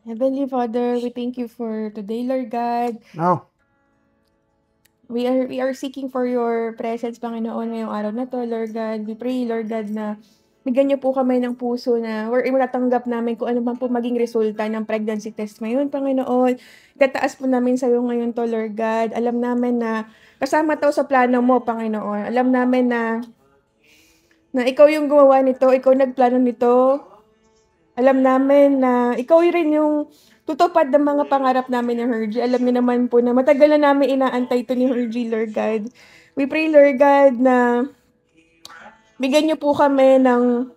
Heavenly Father, we thank you for today, Lord God. No. We are seeking for your presence, Panginoon, ngayong araw na to, Lord God. We pray, Lord God, na bigyan niyo po kami ng puso na matatanggap namin kung ano man po maging resulta ng pregnancy test ngayon, Panginoon. Itataas po namin sa iyo ngayon to, Lord God. Alam namin na kasama to sa plano mo, Panginoon. Alam namin na ikaw yung gumawa nito, ikaw nagplano nito. Alam namin na ikaw rin yung tutupad ng mga pangarap namin ni Hergie. Alam niyo naman po na matagal na namin inaantay ito ni Hergie, Lord God. We pray, Lord God, na bigyan niyo po kami ng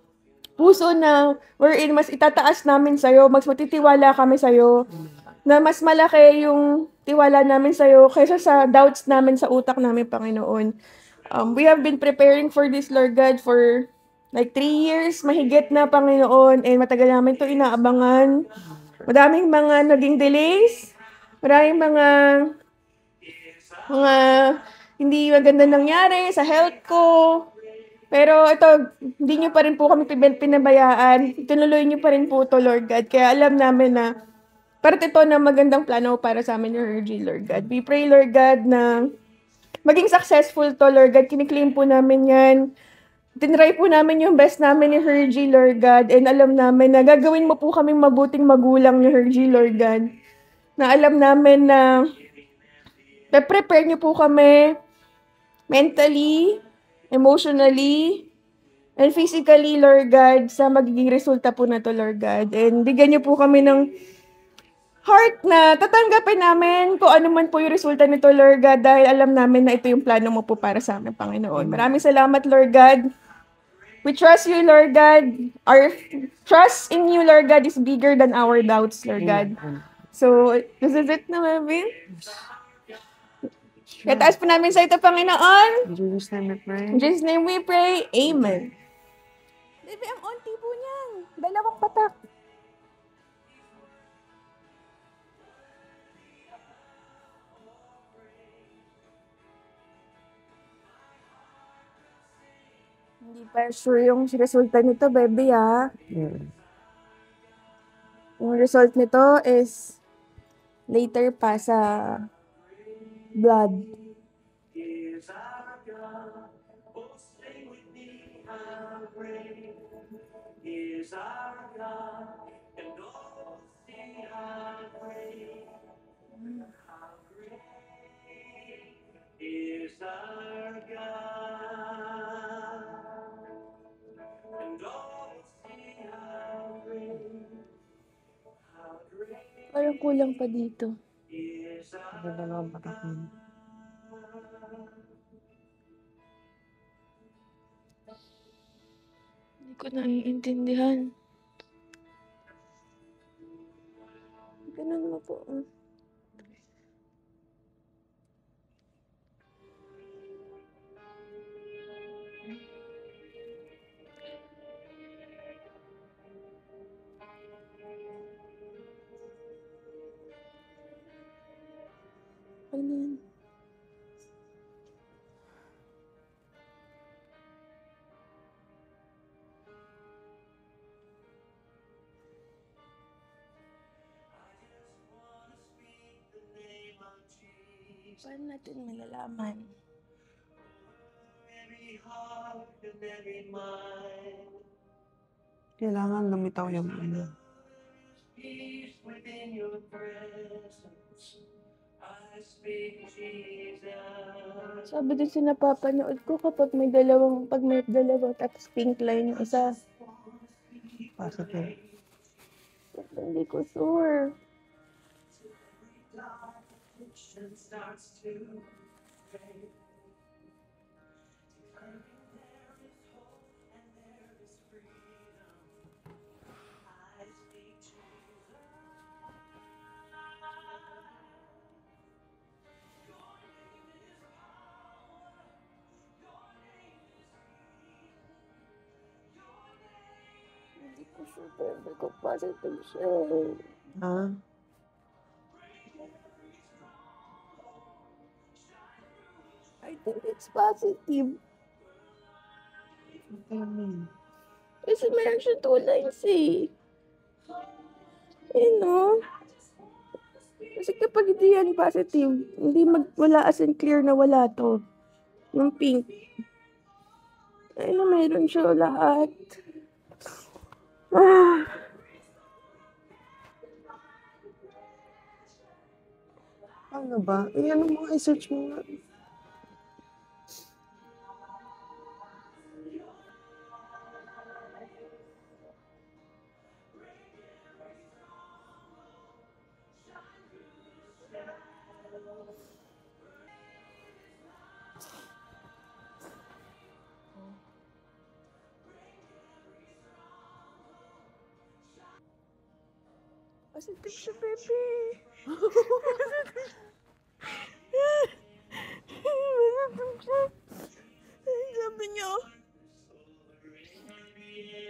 puso na wherein mas itataas namin sa'yo, mas matitiwala kami sa'yo, na mas malaki yung tiwala namin sa'yo kaysa sa doubts namin sa utak namin, Panginoon. We have been preparing for this, Lord God, for like 3 years, mahigit na, Panginoon, and matagal namin ito inaabangan. Madaming mga naging delays, maraming mga hindi maganda nangyari sa health ko. Pero ito, hindi niyo pa rin po kami pinabayaan. Tinuloy niyo pa rin po ito, Lord God. Kaya alam namin na parte ito ng magandang plano para sa amin ni Hergie, Lord God. We pray, Lord God, na maging successful to, Lord God. Kiniklaim po namin yan. Tinry po namin yung best namin ni Hergie, Lord God. And alam namin na gagawin mo po kaming mabuting magulang ni Hergie, Lord God. Na alam namin na prepare niyo po kami mentally, emotionally, and physically, Lord God, sa magiging resulta po na to, Lord God. And bigyan niyo po kami ng heart na tatanggapin namin kung ano man po yung resulta nito, Lord God, dahil alam namin na ito yung plano mo po para sa amin, Panginoon. Maraming salamat, Lord God. We trust you, Lord God. Our trust in you, Lord God, is bigger than our doubts, Lord God. So, this is it na, Melvin. Kataas po namin sa ito, Panginoon. In Jesus' name we pray. In Jesus' name we pray. Amen. Baby, ang onti po niyan. Dalawang patak. Hindi pa sure yung resulta nito, baby, ha? Yung result nito is later pa sa blood. Parang kulang pa dito. Dalawang patak mo. Hindi ko naiintindihan. Ganun mo po. Ano yan? Paano natin malalaman? Kailangan lumitaw yung Sabi din sa napapanood ko pag may dalawang tapos pink line yung isa. positive. Hindi ko sure. Hindi ko sure pero ko positive siya. Ha? I think it's positive. What do you mean? kasi meron siya 2 lines eh. No? Kasi kapag hindi yan positive, hindi wala as in clear na wala to. Yung pink. Meron siya lahat. Ano ba? Ano mo, i-search mo nga. Positive siya, baby.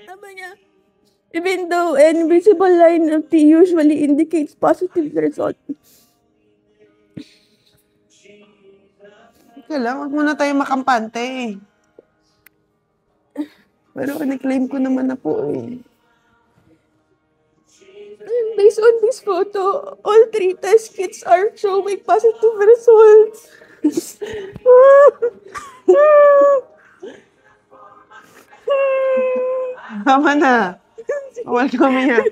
Sabi niya, even though an invisible line of T usually indicates positive result. Teka lang, wag muna tayo makampante. Pero claim ko naman na po eh. And based on this photo, all 3 test kits are showing positive results. Tama na. Awal kami yan.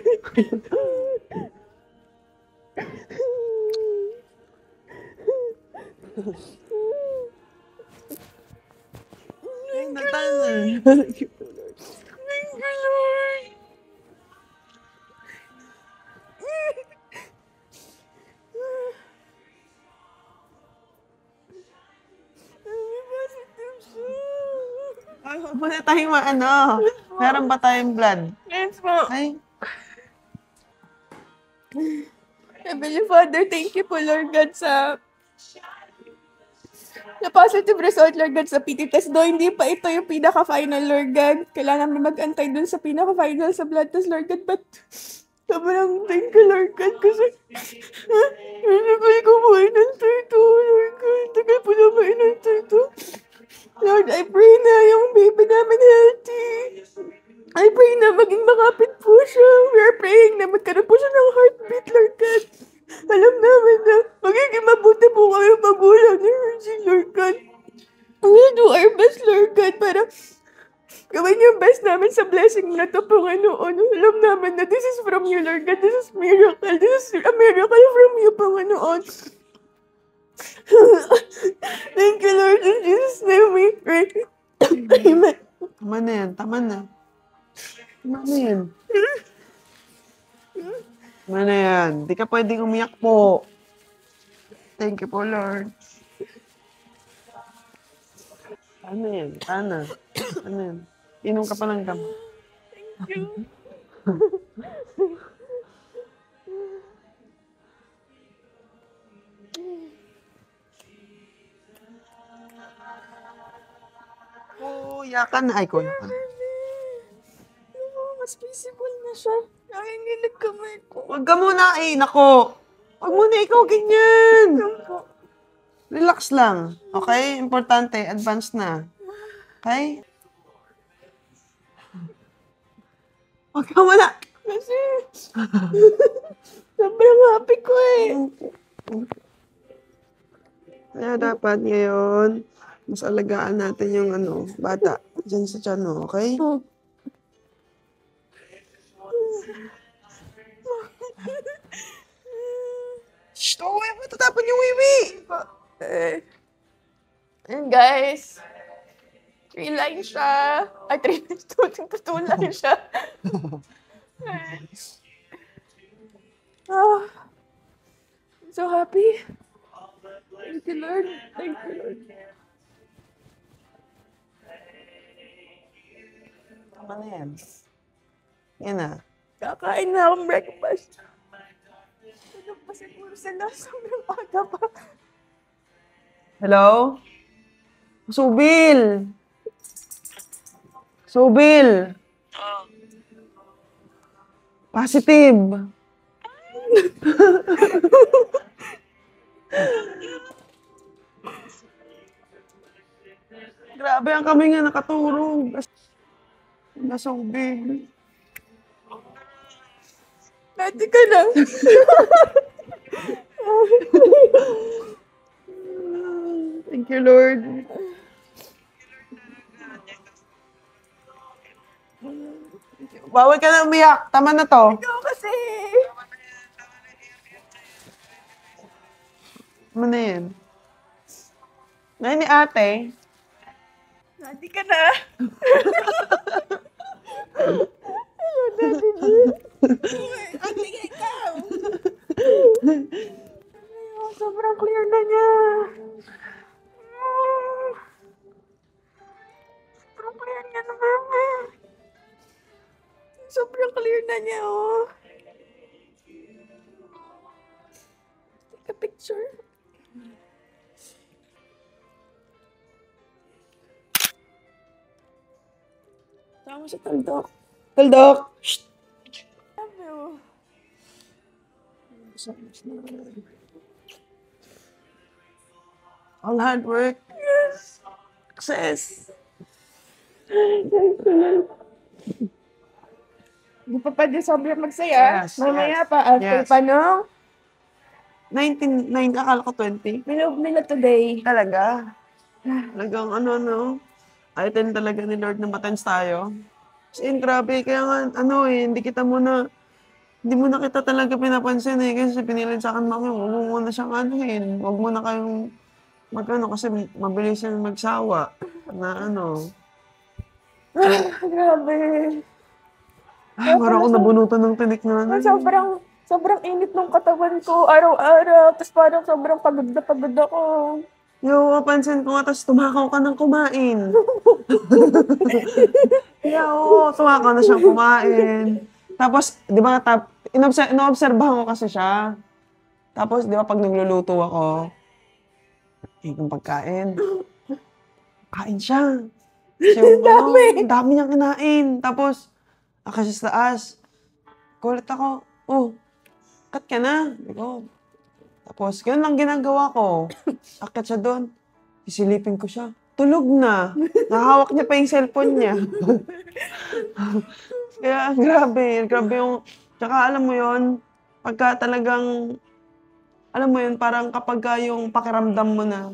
Ay, natana. Thank you, Lord. Thank you, Lord. Positive siya. Ay, huwag muna tayong maano. Meron ba tayong blood? Yes po. Ay, Heavenly Father, thank you po, Lord God, sa positive result, Lord God, sa PT test. Do hindi pa ito yung pinaka-final, Lord God. Kailangan mo mag-antay dun sa pinaka-final sa blood test, Lord God. But, sobrang thank you, Lord God, kasi tagal ko po inantay to, Lord God. Tagal po na ba inantay to? Lord, I pray na yung baby namin healthy. I pray na maging makapit po siya. We are praying na magkaroon po siya ng heartbeat, Lord God. Alam namin na magiging mabuti po kayo magulang ni Reggie, Lord God. We'll do our best, Lord God, para gawin yung best namin sa blessing na to, Panginoon. Alam namin na this is from you, Lord God. This is miracle. This is a miracle from you, Panginoon. Thank you, Lord. In Jesus' name we pray. Amen. tama na yan. Tama na. Tama na yan. Tama na yan. Di ka pwedeng umiyak po. Thank you po, Lord. Ano yan? Ano? Ano yan? Inom ka pa ng gamot. Thank you. Oh, yakan na. Ay, ko yakan. Mas visible na siya. Nakinginig kamay ko. Huwag ka muna eh. Nako. Huwag muna ikaw ganyan. Relax lang. Okay? Importante. Advance na. Okay? Huwag ka muna. Kasi, sobrang happy ko eh. Kaya dapat ngayon, mas alagaan natin yung bata. Diyan sa tiyan mo, okay? Shh! Huwag mo tatapon yung wiwi! And guys, 3 lines siya. Ay, 3 lines. 2 lines siya. I'm so happy. Thank you, Lord. Thank you, Lord. Tama na yan. Yan na. Kakain na akong breakfast. Ano pa siguro sila? Sobrang aga pa. Hello? Subil! Subil! Positive! Grabe ang kami nga nakaturog. Nasubig. Dati ka na. Thank you, Lord. Bawal ka na umiyak. Tama na to. Ikaw kasi. Ano na yan? Ngayon ni ate. Dati ka na. Ayun, dati na. Ate ka ikaw. Ayun, sobrang clear na niya. Sobrang clear niya na, mama. Sobrang clear na niya, oh. Take a picture. Tama sa taldok. Taldok! Shh! Sabi, oh. All hard work. Success. Hindi pa pa din sobrang magsaya. Yes, Mamaya yes, pa, after yes. pa, no? 19, akala ko 20. Minove nila today. Talaga? Talagang ano, item talaga ni Lord na matens tayo. Kasi grabe, kaya nga, hindi mo na kita talaga pinapansin eh. Kasi pinilin sa akin, mami, huwag mo muna siyang anuhin. Huwag mo na kayong kasi mabilis yung magsawa. Na Grabe. parang ako nabunutan ng tinik na Sobrang init ng katawan ko araw-araw. Tapos parang sobrang pagod na pagod ako. Pansin ko nga, tapos tumakaw ka ng kumain. Tumakaw na siyang kumain. Tapos, di ba, inoobserbahan ko kasi siya. Tapos, di ba, pag nagluluto ako, yung pagkain, kain siya. Ang dami niyang kinain. Tapos, kasi sa taas, kulit ako, cut ka na. Diba? Tapos, ganun lang ginagawa ko. Akit siya doon. Isilipin ko siya. Tulog na. Nahawak niya pa yung cellphone niya. Kaya, grabe. Grabe yung... Tsaka, alam mo yon pagka talagang... Alam mo yun, parang kapag yung pakiramdam mo na...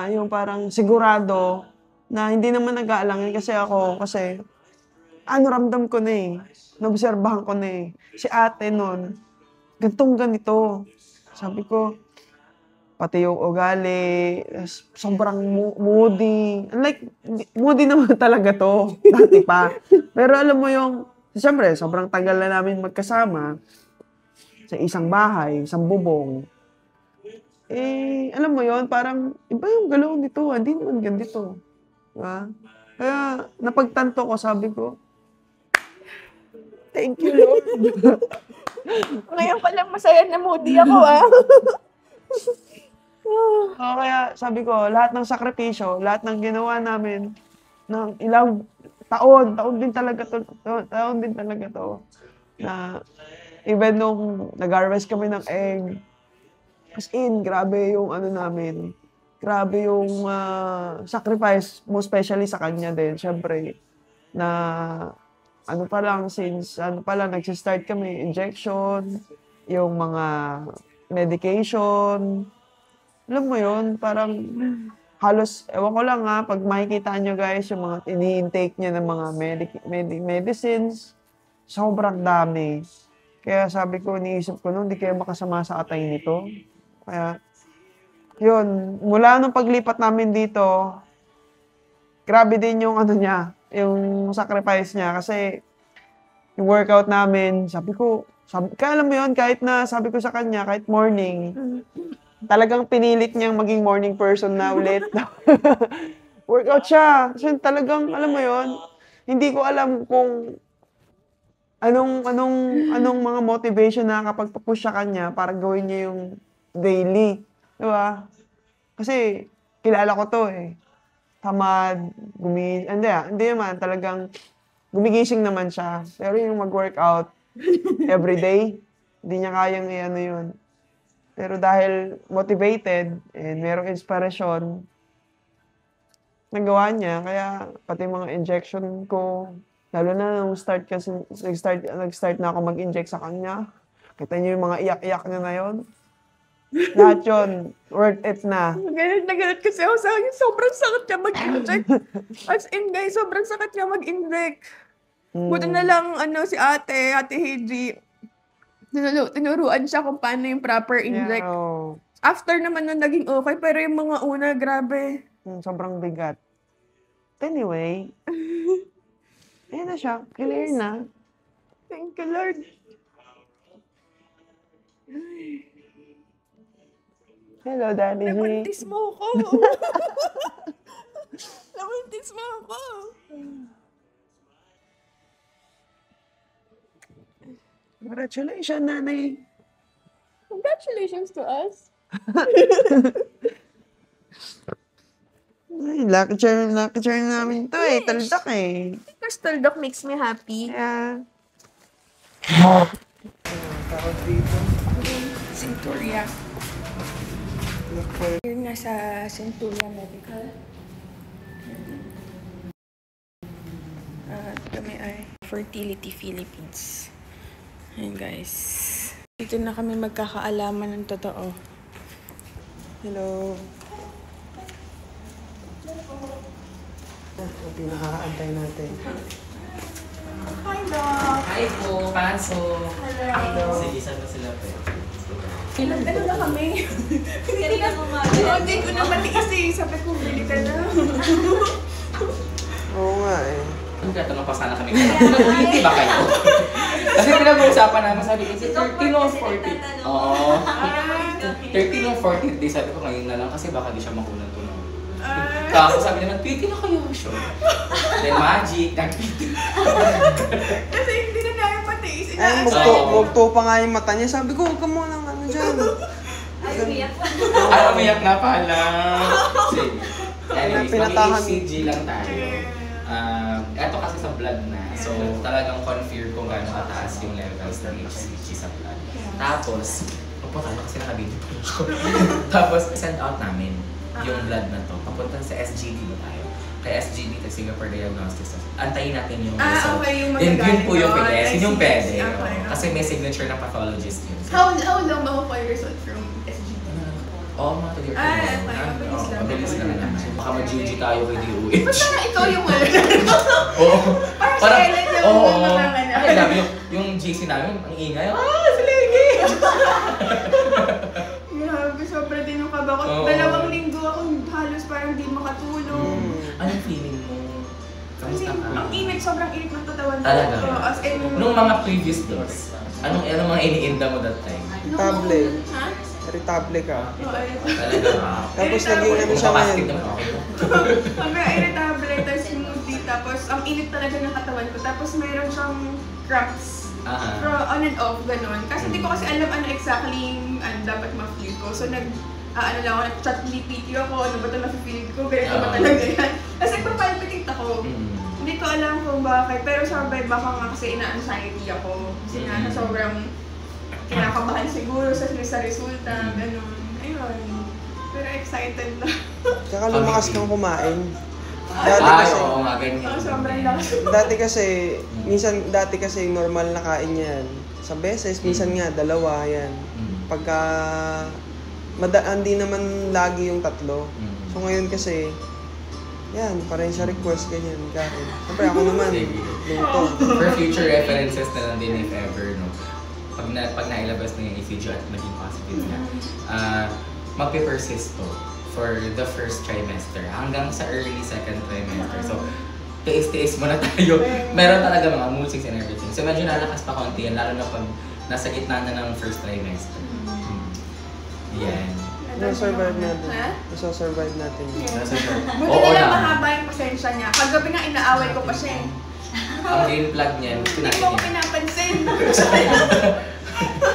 yung parang sigurado na hindi naman nag-aalangin kasi ramdam ko na eh. Naobserbahan ko na eh. Si ate nun, ganito. Sabi ko, pati yung ugali, sobrang moody. Moody naman talaga to, dati pa. Pero alam mo siyempre, sobrang tagal na namin magkasama sa isang bahay, isang bubong. Alam mo parang iba yung galaw nito, hindi naman ganito. Diba? Kaya, napagtanto ko, sabi ko, thank you, Lord. Ngayon pa lang masaya na moody ako, Kaya sabi ko, lahat ng sakripisyo, lahat ng ginawa namin, ng ilang taon din talaga to, na even nung nag-harvest kami ng egg, as in, grabe yung namin, grabe yung sacrifice, most especially sa kanya din, syempre, na nagsistart kami, injection, yung mga medication. Alam mo yun, parang halos, ewan ko lang pag makikita nyo guys, yung mga ini-intake niya ng mga medicines, sobrang dami. Kaya sabi ko, iniisip ko hindi kayo makasama sa atay nito. Kaya, yun, mula nung paglipat namin dito, grabe din yung yung sacrifice niya kasi yung workout namin, kaya alam mo yun, kahit na sabi ko sa kanya, kahit morning, talagang pinilit niyang maging morning person na ulit. Workout siya. Kasi talagang, alam mo yun, hindi ko alam kung anong mga motivation na kapag papush sa kanya para gawin niya yung daily. Diba? Kasi, kilala ko to eh. Tamad, hindi naman, talagang gumigising naman siya. Pero yung mag-workout everyday, hindi niya kayang yun. Pero dahil motivated and merong inspirasyon, nagawa niya. Kaya pati mga injection ko, lalo na nung start kasi, nag-start na ako mag-inject sa kanya. Kita niyo yung mga iyak-iyak niya na yun. Lahat yun, worth it na. Galit na galit kasi ako sa akin. Sobrang sakit niya mag-inject. As in, guys, sobrang sakit niya mag-inject. Buti na lang, si ate Heiji, tinuruan siya kung paano yung proper inject. Yeah, oh. After naman nun, naging okay. Pero yung mga una, grabe. Sobrang bigat. Anyway, ayan na siya. Clear na. Thank you, Lord. Hello, Daddy G. Nakuntis mo ako. Nakuntis mo ako. Congratulations, nanay. Congratulations to us. Ay, lucky charm namin to eh. Taldak eh. Crystal Duck makes me happy. Yeah. Tawag dito. Centuria. Here nga sa Centuria Medical. Kami ay Fertility Philippines. Ayan guys. Dito na kami magkakaalaman ng totoo. Hello. Ang pinaka-antay natin. Hi, Doc! Hi po, pasok. Hello. Sige, saan na sila po? Ilan na kami? Hindi na kumain. Hindi ko na matiis eh. Sabi ko, bili ka na. Oo nga eh. Nagtatanong pa sana kami. Hindi ba kayo? Kasi pinag-uusapan namin, sabi ko, 13 o 40. Oo. 13 o 40 days, sabi ko ngayon na lang kasi baka di siya makunan ko na. Tapos sabi niya, nag-PT na kayo siya. Then magic, nag-PT. Kasi hindi na namin patiis. Ay, mugto pa nga yung mata niya. Sabi ko, huwag ka muna ng ano dyan. Ay, umiyak na pala. Sige. Anyways, Pinatahan. mag-ECG lang tayo. Ito kasi sa blood na. So, talagang confirm kung gaano kataas yung levels ng HCG sa blood. Tapos, opo tayo kasi nakabili pa ako. Tapos, send out namin yung blood na to. Papunta sa SGD ba tayo? Kay SGD, sa Singapore Diagnostics. Antayin natin yung result. Okay, yung Yun po yung pwede. Yun yung pwede. Okay. Kasi may signature ng pathologist yun. How long ba yung result from SGD? Oo, mga tuloy. Okay. Mabilis lang. Mabilis lang naman. Baka mag-GG tayo kay DOH. Parang ikaw yung wala. Oo. Parang silent yung mga Ay, dami yung GC namin, ang ingay. Silegi! Grabe, sobra din yung kaba ko. Oo. 2 linggo akong halos parang di makatulog. Anong feeling mo? Kamusta ka? Ang init, sobrang init ng katawan ko. Talaga? As in, Nung mga previous days, anong mga iniinda mo that time? Table. Ha? Irritable ka. Oo, ayun. Talaga. Tapos naging ano siya Kapastig ngayon. naman ako. Sobrang irritable, tapos smoothie, tapos ang init talaga ng katawan ko. Tapos mayroon siyang cramps. Pero on and off, ganun. Kasi hindi ko kasi alam ano exactly yung dapat ma-feel ko. So lang ako, nag-chat GPT ako, ano ba ito na-feel ko, ganito ba talaga yan. Kasi nagpapalpitate ako. Hindi ko alam kung bakit, pero sabi baka nga kasi ina-anxiety ako. Kasi nga sobrang kinakabahan siguro sa resulta, ganun. Ayun. Pero excited na. Tsaka lumakas kang kumain. Oo nga, ganyan. Sobrang lakas. Dati kasi normal na kain yan. Sa beses, minsan nga, 2 yan. Pagka, hindi naman lagi yung 3. So ngayon kasi, yan, parang sa request, ganyan, kain. Siyempre ako naman, luto. For future references na lang din if ever, no? Pag nailabas na yung ECG at maging positive na, magpe-persist to for the first trimester hanggang sa early second trimester. So, tiis-tiis muna tayo. Meron talaga mga mood swings and everything. So, medyo nalakas pa konti yan, lalo na pag nasa gitna na ng first trimester. Yan. Nasa-survive natin. Ha? Nasa-survive natin. Buti na lang mahaba yung pasensya niya. Kagabi nga inaaway ko pa siya eh. Ang game plug niyan, Hindi mo ko pinapansin.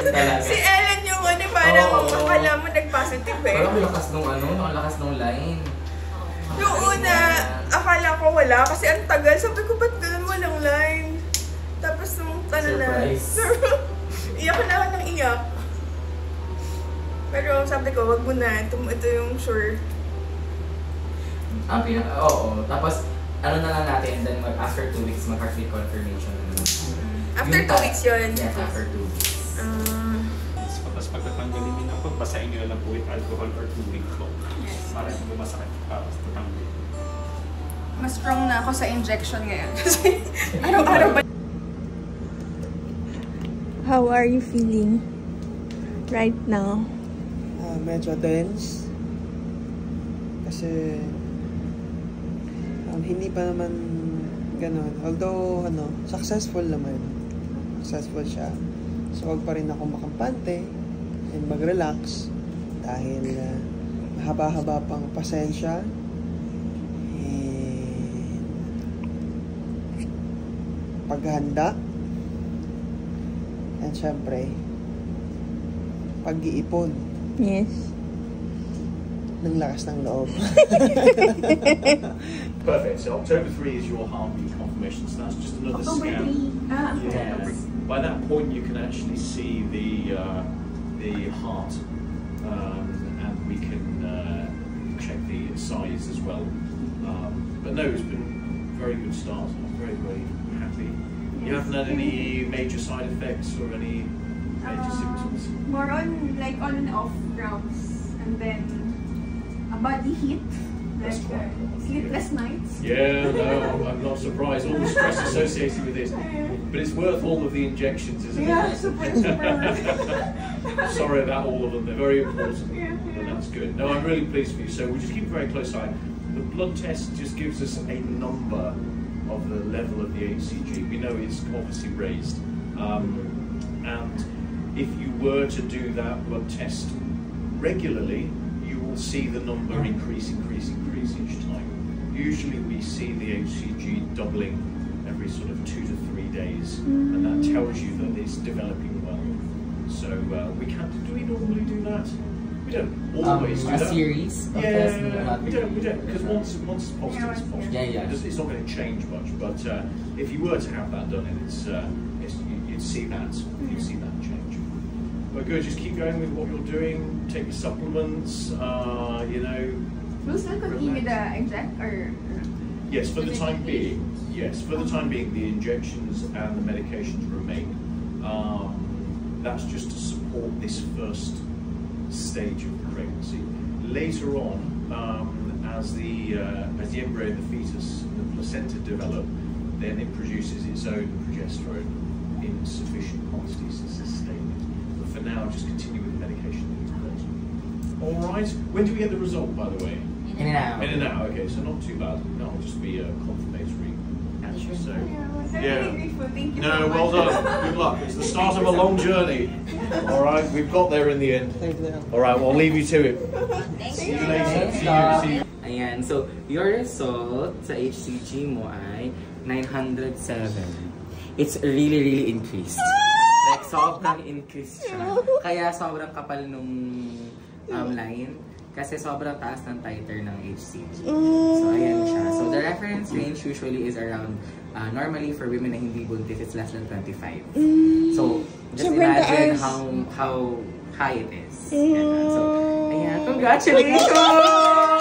Talaga. Si Ellen yung parang akala mo nag-positive eh. Parang ang lakas nung line. Yung una, akala ko wala kasi ang tagal. Sabi ko, ba't ganun walang line? Tapos nung Surprise. iyak na ako ng iyak. Pero sabi ko, wag mo na. Ito yung sure. Oo. Tapos, ano na lang natin, then after 2 weeks, mag-heart rate confirmation na naman. After 2 weeks yun? Yes, after 2 weeks. Tapos pag natanggalin nyo na po, basahin nyo na lang po with alcohol or tubig po. Yes. Para hindi mo masakit para tatanggalin. Mas strong na ako sa injection ngayon. Kasi araw-araw ba? How are you feeling right now? Medyo tense. Kasi hindi pa naman ganun. Although, successful naman. Successful siya. So, wag pa rin ako makampante and mag-relax dahil mahaba-haba pang pasensya. And paghanda. And syempre, pag-iipon. Yes. Ng lakas ng loob. Perfect. So October 3 is your heartbeat confirmation. So that's just another scan. Yes. By that point, you can actually see the heart, and we can check the size as well. But no, it's been a very good start. I'm very, very happy. You haven't had any major side effects or any major symptoms? More on like on and off rounds, and then a body heat, That's like quite sleepless nights. Yeah, no, I'm not surprised. All the stress associated with this. But it's worth all of the injections, isn't Yeah, it? super Sorry about all of them. They're very important. Yeah. But that's good. No, I'm really pleased for you. So we'll just keep a very close eye. The blood test just gives us a number of the level of the HCG. We know it's obviously raised. And if you were to do that blood test regularly, you will see the number increase each time. Usually we see the HCG doubling every sort of 2 to 3 days, and that tells you that it's developing well. So we can't. Do we normally do that? We don't always do a that. series of tests, Yeah, we don't, because once it's positive, it's positive. Yeah. It's not going to change much. But if you were to have that done, you'd see that change. But good, just keep going with what you're doing. Take your supplements. Will still continue the inject or? Yes, for the time being. Yes, for the time being, the injections and the medications remain. That's just to support this first stage of the pregnancy. Later on, as the embryo, the fetus, the placenta develop, then it produces its own progesterone in sufficient quantities to sustain it. But for now, just continue with the medication that you've got. All right. When do we get the result, by the way? In an hour. In an hour. Okay, so not too bad. That'll just be a confirmatory answer. So. Yeah. Grateful. Thank you No, so well much. done. Good luck. It's the start of a long journey. All right, we've got there in the end. Thank you. All right, well, I'll leave you to it. See you later. See you. Ayan, so your result sa HCG mo ay 907. It's really, really increased. Like, sobrang increased siya. Kaya sobrang kapal nung line. Kasi sobrang taas ng titer ng HCG. So, ayan siya. So, the reference range usually is around, normally for women na hindi buntis, it's less than 25. So, just imagine how high it is. Ayan. So, ayan. Congratulations!